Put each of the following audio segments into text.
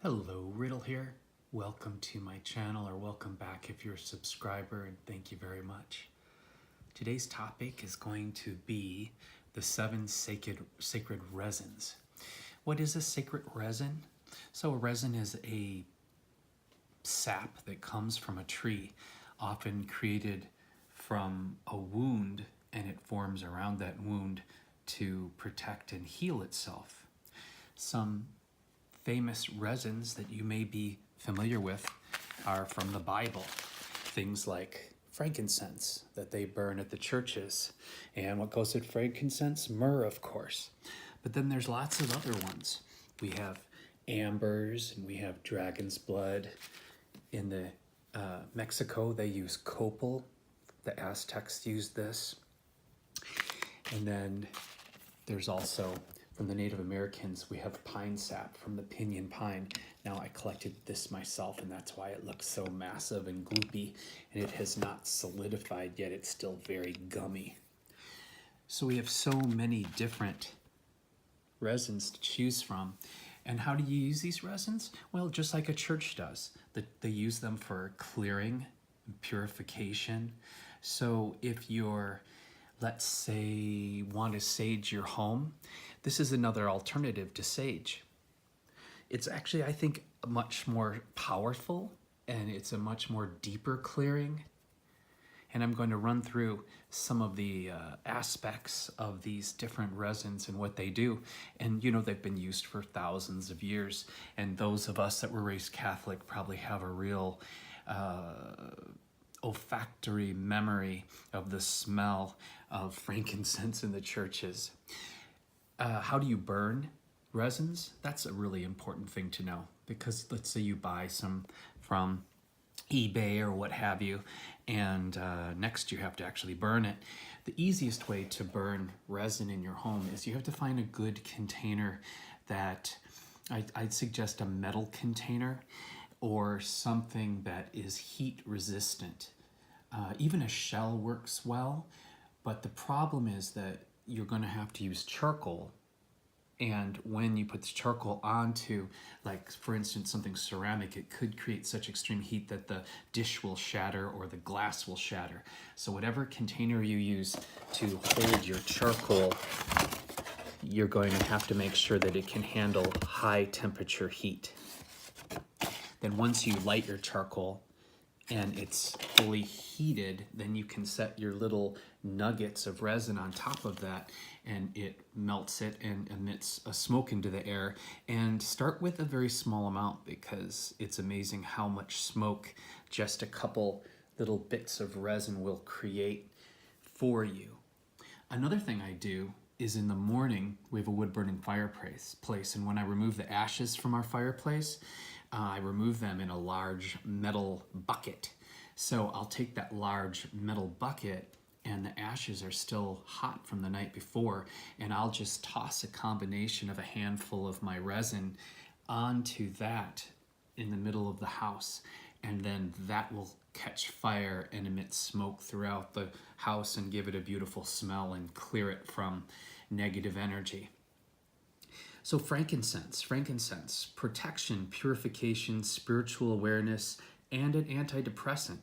Hello, Riddle here. Welcome to my channel, or welcome back if you're a subscriber, and thank you very much. Today's topic is going to be the 7 sacred resins. What is a sacred resin? So a resin is a sap that comes from a tree, often created from a wound, and it forms around that wound to protect and heal itself. Some famous resins that you may be familiar with are from the Bible. Things like frankincense that they burn at the churches. And what goes with frankincense? Myrrh, of course. But then there's lots of other ones. We have ambers and we have dragon's blood. In Mexico, they use copal. The Aztecs used this. And then there's also, from the Native Americans, we have pine sap from the pinyon pine. Now, I collected this myself, and that's why it looks so massive and gloopy, and it has not solidified yet. It's still very gummy. So we have so many different resins to choose from. And how do you use these resins? Well, just like a church does. They use them for clearing and purification. So if you're, let's say, want to sage your home, this is another alternative to sage. It's actually, I think, much more powerful, and it's a much more deeper clearing. And I'm going to run through some of the aspects of these different resins and what they do. And you know, they've been used for thousands of years. And those of us that were raised Catholic probably have a real olfactory memory of the smell of frankincense in the churches. How do you burn resins? That's a really important thing to know, because let's say you buy some from eBay or what have you, and next you have to actually burn it. The easiest way to burn resin in your home is you have to find a good container that, I'd suggest a metal container or something that is heat resistant. Even a shell works well, but the problem is that you're going to have to use charcoal. And when you put the charcoal onto, like for instance, something ceramic, it could create such extreme heat that the dish will shatter or the glass will shatter. So whatever container you use to hold your charcoal, you're going to have to make sure that it can handle high temperature heat. Then once you light your charcoal and it's fully heated, then you can set your little nuggets of resin on top of that, and it melts it and emits a smoke into the air. And start with a very small amount, because it's amazing how much smoke just a couple little bits of resin will create for you. Another thing I do is in the morning, we have a wood burning fireplace, and when I remove the ashes from our fireplace, I remove them in a large metal bucket. So I'll take that large metal bucket, and the ashes are still hot from the night before, and I'll just toss a combination of a handful of my resin onto that in the middle of the house, and then that will catch fire and emit smoke throughout the house and give it a beautiful smell and clear it from negative energy. So frankincense, protection, purification, spiritual awareness, and an antidepressant.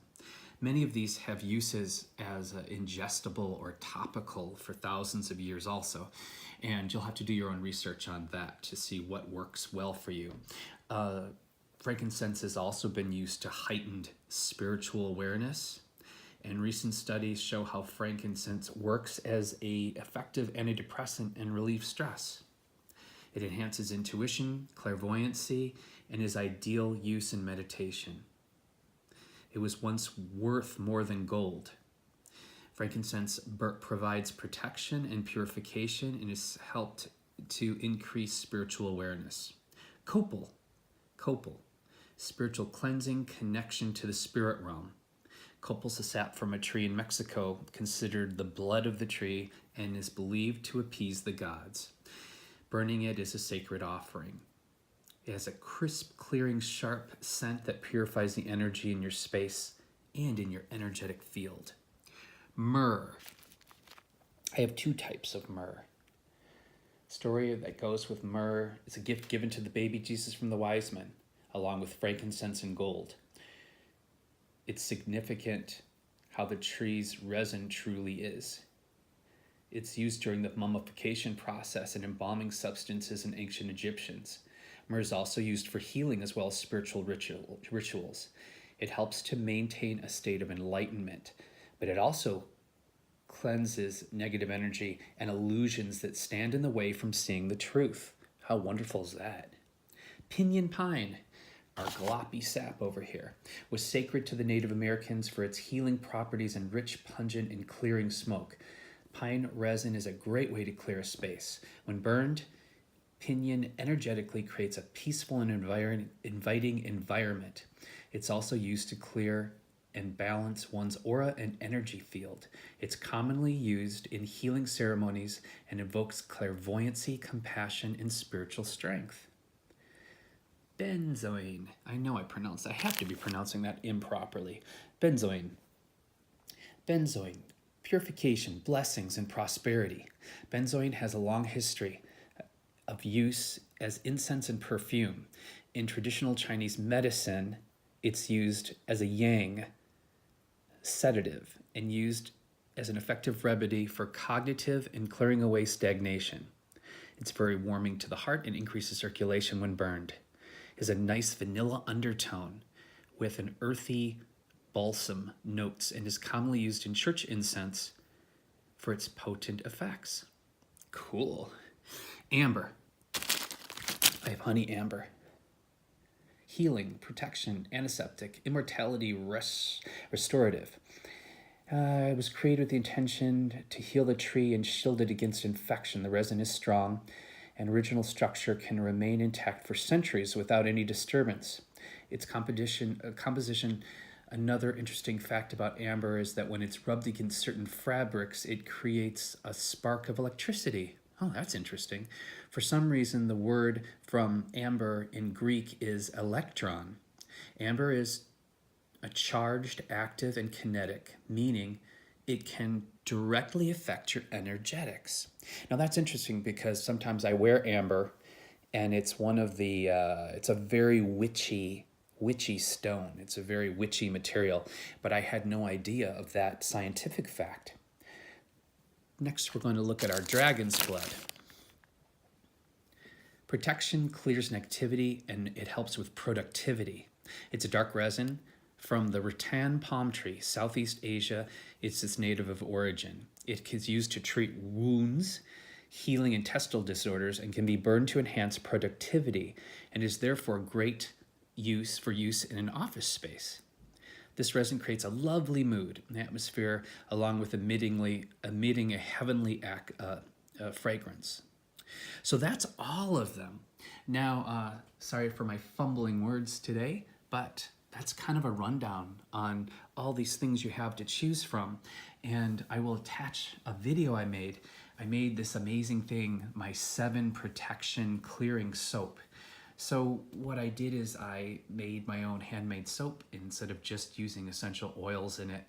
Many of these have uses as ingestible or topical for thousands of years also. And you'll have to do your own research on that to see what works well for you. Frankincense has also been used to heighten spiritual awareness. And recent studies show how frankincense works as an effective antidepressant and relieves stress. It enhances intuition, clairvoyancy, and is ideal use in meditation. It was once worth more than gold. Frankincense provides protection and purification and has helped to increase spiritual awareness. Copal, spiritual cleansing, connection to the spirit realm. Copal's a sap from a tree in Mexico, considered the blood of the tree, and is believed to appease the gods. Burning it is a sacred offering. It has a crisp, clearing, sharp scent that purifies the energy in your space and in your energetic field. Myrrh. I have 2 types of myrrh. Story that goes with myrrh is a gift given to the baby Jesus from the wise men. along with frankincense and gold. It's significant how the tree's resin truly is. It's used during the mummification process and embalming substances in ancient Egyptians. Myrrh is also used for healing as well as spiritual rituals. It helps to maintain a state of enlightenment, but it also cleanses negative energy and illusions that stand in the way from seeing the truth. How wonderful is that? Pinyon pine, our gloppy sap over here, was sacred to the Native Americans for its healing properties and rich, pungent, and clearing smoke. Pine resin is a great way to clear a space. When burned, pinyon energetically creates a peaceful and inviting environment. It's also used to clear and balance one's aura and energy field. It's commonly used in healing ceremonies and evokes clairvoyancy, compassion, and spiritual strength. Benzoin. I know I have to be pronouncing that improperly. Benzoin. Benzoin. Purification, blessings, and prosperity. Benzoin has a long history of use as incense and perfume. In traditional Chinese medicine, it's used as a yang sedative and used as an effective remedy for cognitive and clearing away stagnation. It's very warming to the heart and increases circulation when burned. It has a nice vanilla undertone with an earthy balsam notes and is commonly used in church incense for its potent effects. Cool. Amber. I have honey amber. Healing, protection, antiseptic, immortality, restorative. It was created with the intention to heal the tree and shield it against infection. The resin is strong, and original structure can remain intact for centuries without any disturbance. Its composition, another interesting fact about amber is that when it's rubbed against certain fabrics, it creates a spark of electricity. Oh, that's interesting. For some reason, the word from amber in Greek is electron. Amber is a charged, active, and kinetic, meaning it can directly affect your energetics. Now that's interesting because sometimes I wear amber and it's one of the, it's a very witchy stone. It's a very witchy material, but I had no idea of that scientific fact. Next, we're going to look at our dragon's blood. Protection clears negativity and it helps with productivity. It's a dark resin from the rattan palm tree, Southeast Asia. It's its native of origin. It is used to treat wounds, healing intestinal disorders, and can be burned to enhance productivity and is therefore great use in an office space. This resin creates a lovely mood and atmosphere along with emitting a heavenly fragrance. So that's all of them. Now, sorry for my fumbling words today, but that's kind of a rundown on all these things you have to choose from. And I will attach a video I made. I made this amazing thing, my 7 protection clearing soap. So what I did is I made my own handmade soap. Instead of just using essential oils in it,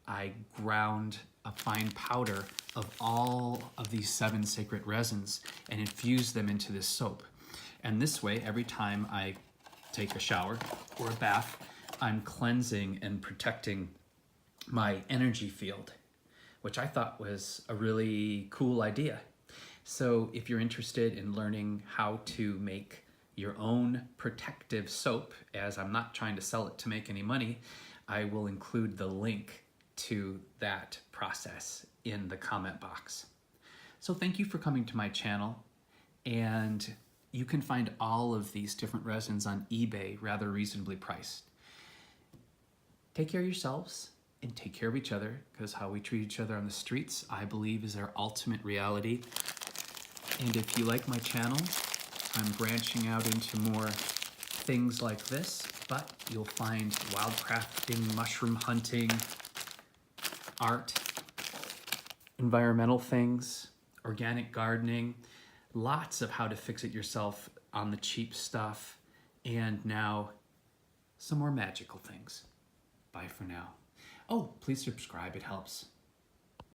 I ground a fine powder of all of these 7 sacred resins and infused them into this soap. And this way, every time I take a shower or a bath, I'm cleansing and protecting my energy field, which I thought was a really cool idea. So if you're interested in learning how to make your own protective soap, as I'm not trying to sell it to make any money, I will include the link to that process in the comment box. So thank you for coming to my channel, and you can find all of these different resins on eBay rather reasonably priced. Take care of yourselves and take care of each other, because how we treat each other on the streets, I believe, is our ultimate reality. And if you like my channel, I'm branching out into more things like this, but you'll find wild crafting, mushroom hunting, art, environmental things, organic gardening, lots of how to fix it yourself on the cheap stuff, and now some more magical things. Bye for now. Oh, please subscribe, it helps.